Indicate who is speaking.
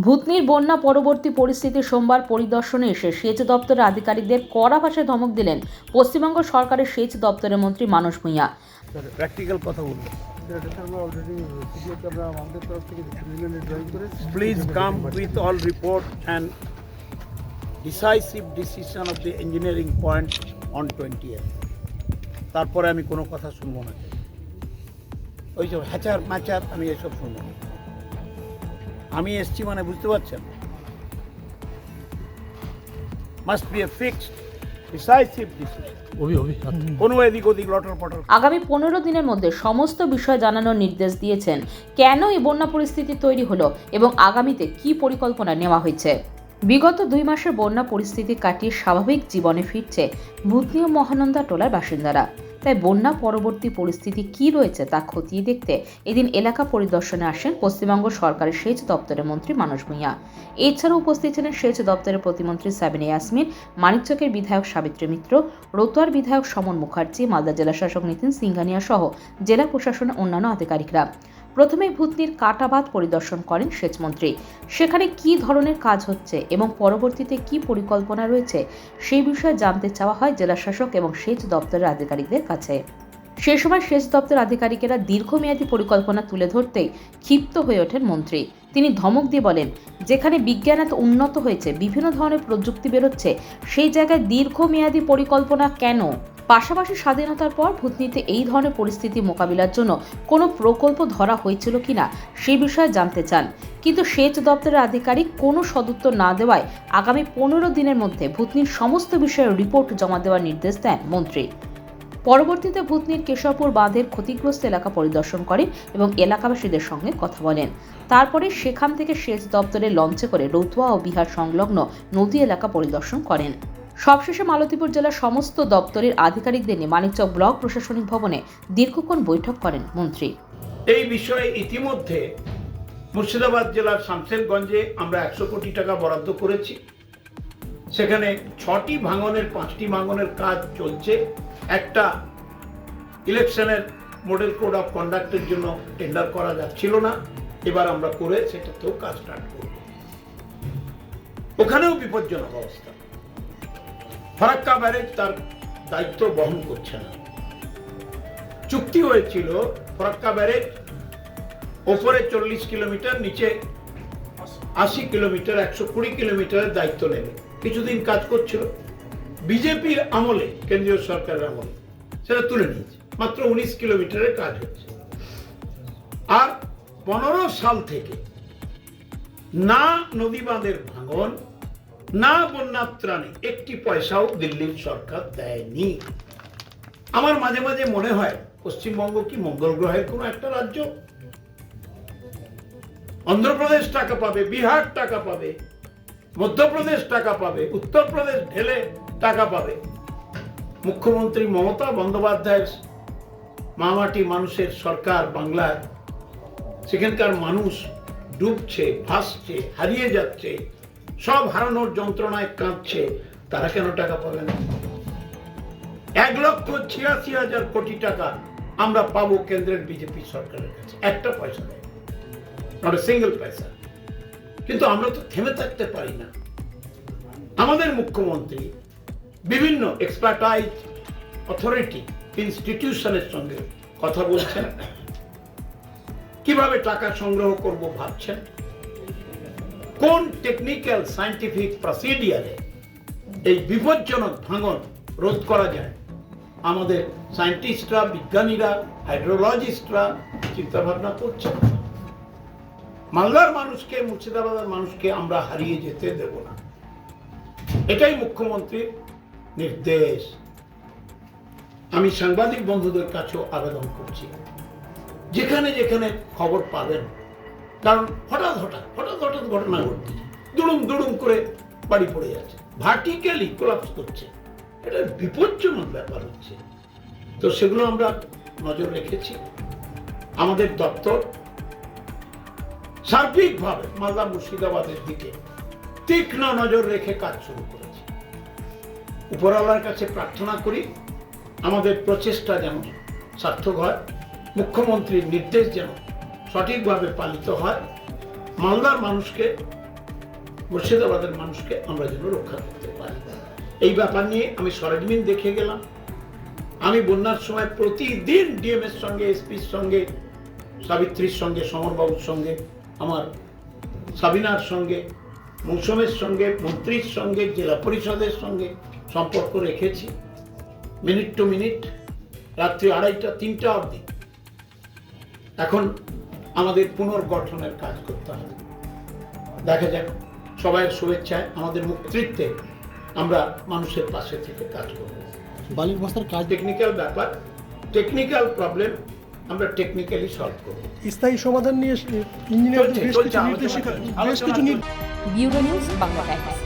Speaker 1: ভূতনির বন্যা পরবর্তী পরিস্থিতি সোমবার পরিদর্শনে এসে সেচ দপ্তরের আধিকারিকদের কড়া ভাষায় ধমক দিলেন পশ্চিমবঙ্গ সরকারের সেচ দপ্তরের মন্ত্রী মানস ভূঁইয়া।
Speaker 2: প্র্যাকটিক্যাল কথা বলবো। Please come with all report and decisive decision of the engineering point on 20th. তারপরে আমি কোনো কথা শুনবো না, ওই সব হ্যাচার ম্যাচার আমি এসব শুনবো না। আমি এসছি মানে বুঝতে পারছেন, must B A fixed decisive decision. কোনো এদিক ওদিক লটর পটর।
Speaker 1: আগামী 15 দিনের মধ্যে সমস্ত বিষয় জানানোর নির্দেশ দিয়েছেন। কেন এই বন্যা পরিস্থিতি তৈরি হলো এবং আগামীতে কি পরিকল্পনা নেওয়া হয়েছে। বিগত 2 মাসের বন্যা পরিস্থিতি কাটিয়ে স্বাভাবিক জীবনে ফিরছে ভূতনি ও মহানন্দা টোলার বাসিন্দারা। তাই বন্যা পরবর্তী পরিস্থিতি কি রয়েছে তা খতিয়ে দেখতে এদিন এলাকা পরিদর্শনে আসেন পশ্চিমবঙ্গ সরকারের সেচ দপ্তরের মন্ত্রী মানস ভূঁইয়া। এছাড়াও উপস্থিত ছিলেন সেচ দপ্তরের প্রতিমন্ত্রী সাবিনা ইয়াসমিন, মানিকচকের বিধায়ক সাবিত্রী মিত্র, রতুয়ার বিধায়ক সমন মুখার্জি, মালদা জেলা শাসক নিতিন সিংঘানিয়া সহ জেলা প্রশাসনের অন্যান্য আধিকারিকরা। প্রথমে ভূতনির কাটাবাঁধ পরিদর্শন করেন সেচমন্ত্রী। সেখানে কী ধরনের কাজ হচ্ছে এবং পরবর্তীতে কী পরিকল্পনা রয়েছে সেই বিষয়ে জানতে চাওয়া হয় জেলা শাসক এবং সেচ দপ্তরের আধিকারিকদের কাছে। সে সময় সেচ দপ্তর আধিকারিকেরা দীর্ঘমেয়াদী পরিকল্পনা তুলে ধরতেই ক্ষিপ্ত হয়ে ওঠেন মন্ত্রী। তিনি ধমক দিয়ে বলেন, যেখানে বিজ্ঞান এত উন্নত হয়েছে, বিভিন্ন ধরনের প্রযুক্তি বেরোচ্ছে, সেই জায়গায় দীর্ঘমেয়াদী পরিকল্পনা কেন? পাশাপাশি স্বাধীনতার পর ভূতনিতে এই ধরনের পরিস্থিতি মোকাবিলার জন্য কোনো প্রকল্প ধরা হয়েছিল কিনা সেই বিষয়ে জানতে চান, কিন্তু সেচ দপ্তরের আধিকারিক কোনো সদুত্তর না দেওয়ায় আগামী 15 দিনের মধ্যে ভূতনির সমস্ত বিষয়ের রিপোর্ট জমা দেওয়ার নির্দেশ দেন মন্ত্রী। পরবর্তীতে ভূতনির কেশবপুর বাঁধের ক্ষতিগ্রস্ত এলাকা পরিদর্শন করেন এবং এলাকাবাসীদের সঙ্গে কথা বলেন। তারপরে সেখান থেকে সেচ দপ্তরের লঞ্চে করে রতুয়া ও বিহার সংলগ্ন নদী এলাকা পরিদর্শন করেন। সবশেষে মালতীপুর জেলার সমস্ত দপ্তরের আধিকারিকদের নিয়ে মানিকচক ব্লক প্রশাসনিক ভবনে দীর্ঘক্ষণ বৈঠক করেন মন্ত্রী।
Speaker 2: এই বিষয়ে ইতিমধ্যে মুর্শিদাবাদ জেলার শামশেরগঞ্জে আমরা 100 কোটি টাকা বরাদ্দ করেছি। সেখানে 6টি ভাঙনের 5টি ভাঙনের কাজ চলছে। একটা ইলেকশনের মডেল কোড অফ কন্ডাক্টের জন্য টেন্ডার করা যাচ্ছিল না, এবার আমরা করে সেটাতেও কাজ স্টার্ট করব। ওখানেও বিপজ্জনক অবস্থা। ফারাক্কা ব্যারেজ তার দায়িত্ব বহন করছে না। চুক্তি হয়েছিল ফারাক্কা ব্যারেজ ওপরে 40 কিলোমিটার, নিচে 80 কিলোমিটার, 120 কিলোমিটারের দায়িত্ব নেবে। কিছুদিন কাজ করছিল, বিজেপির আমলে, কেন্দ্রীয় সরকারের আমলে সেটা তুলে নিয়েছে। মাত্র 19 কিলোমিটারের কাজ হচ্ছে। আর 15 সাল থেকে না নদী বাঁধের ভাঙন, না বন্যার ত্রাণে একটি পয়সাও দিল্লির সরকার দেয়নি। আমার মাঝে মাঝে মনে হয় পশ্চিমবঙ্গ কি মঙ্গল গ্রহের কোনো একটা রাজ্য? অন্ধ্রপ্রদেশ টাকা পাবে, বিহার টাকা পাবে, মধ্যপ্রদেশ টাকা পাবে, উত্তরপ্রদেশ ঢেলে টাকা পাবে। মুখ্যমন্ত্রী মমতা বন্দ্যোপাধ্যায়ের মামাটি মানুষের সরকার বাংলায়, সেখানকার মানুষ ডুবছে, ভাসছে, হারিয়ে যাচ্ছে, সব হারানোর যন্ত্রণায় কাঁদছে। তারা কেন টাকা পাবে না? 1,86,000 কোটি টাকা আমরা পাবো কেন্দ্রের বিজেপি সরকারের কাছে, একটা পয়সা নেই, নট এ সিঙ্গেল পয়সা। কিন্তু আমরা তো থেমে থাকতে পারি না। আমাদের মুখ্যমন্ত্রী বিভিন্ন এক্সপার্টাইজ অথরিটি ইনস্টিটিউশনের সঙ্গে কথা বলছেন, কিভাবে টাকা সংগ্রহ করব ভাবছেন, কোন টেকনিক্যাল সায়েন্টিফিক প্রসিডিয়ারে এই বিপজ্জনক ভাঙন রোধ করা যায়। আমাদের সায়েন্টিস্টরা, বিজ্ঞানীরা, হাইড্রোলজিস্টরা চিন্তা ভাবনা করছেন। মালদার মানুষকে, মুর্শিদাবাদের মানুষকে আমরা হারিয়ে যেতে দেব না, এটাই মুখ্যমন্ত্রীর নির্দেশ। আমি সাংবাদিক বন্ধুদের কাছেও আবেদন করছি, যেখানে যেখানে খবর পাবেন, কারণ হঠাৎ ঘটনা ঘটছে, দুড়ুম করে বাড়ি পড়ে যাচ্ছে, ভার্টিক্যালি কোলাপস করছে, এটা বিপজ্জনক ব্যাপার হচ্ছে। তো সেগুলো আমরা নজর রেখেছি। আমাদের দপ্তর সার্বিকভাবে মালদা মুর্শিদাবাদের দিকে তীক্ষ্ণ নজর রেখে কাজ শুরু করেছে। উপরওয়ালার কাছে প্রার্থনা করি আমাদের প্রচেষ্টা যেন সার্থক হয়, মুখ্যমন্ত্রীর নির্দেশ যেন সঠিকভাবে পালিত হয়, মালদার মানুষকে মুর্শিদাবাদের মানুষকে আমরা যেন রক্ষা করতে পারি। এই ব্যাপার নিয়ে আমি সরেজমিন দেখে গেলাম। আমি বন্যার সময় প্রতিদিন ডিএম এর সঙ্গে, এসপির সঙ্গে, সাবিত্রীর সঙ্গে, সমরবাবুর সঙ্গে, আমার সাবিনার সঙ্গে, মৌসুমের সঙ্গে, মন্ত্রীর সঙ্গে, জেলা পরিষদের সঙ্গে সম্পর্ক রেখেছি, মিনিট টু মিনিট, রাত্রি 2:30, 3টা অবধি। এখন আমাদের পুনর্গঠনের কাজ করতে হবে। দেখা যাক, সবাইয়ের শুভেচ্ছায়, আমাদের মুক্তিত্বে আমরা মানুষের পাশে থেকে কাজ করব।
Speaker 3: বালির বস্তার কাজ
Speaker 2: টেকনিক্যাল ব্যাপার, টেকনিক্যাল প্রবলেম আমরা টেকনিক্যালি সলভ করব।
Speaker 3: স্থায়ী সমাধান নিয়ে ইঞ্জিনিয়ার
Speaker 2: চলছে,
Speaker 3: বেশ
Speaker 2: চলছে,
Speaker 3: কিছু নির্দেশিকা,
Speaker 2: আলোচনা
Speaker 3: বেশ কিছু
Speaker 2: চলছে।
Speaker 1: Bureau news Bangla Times.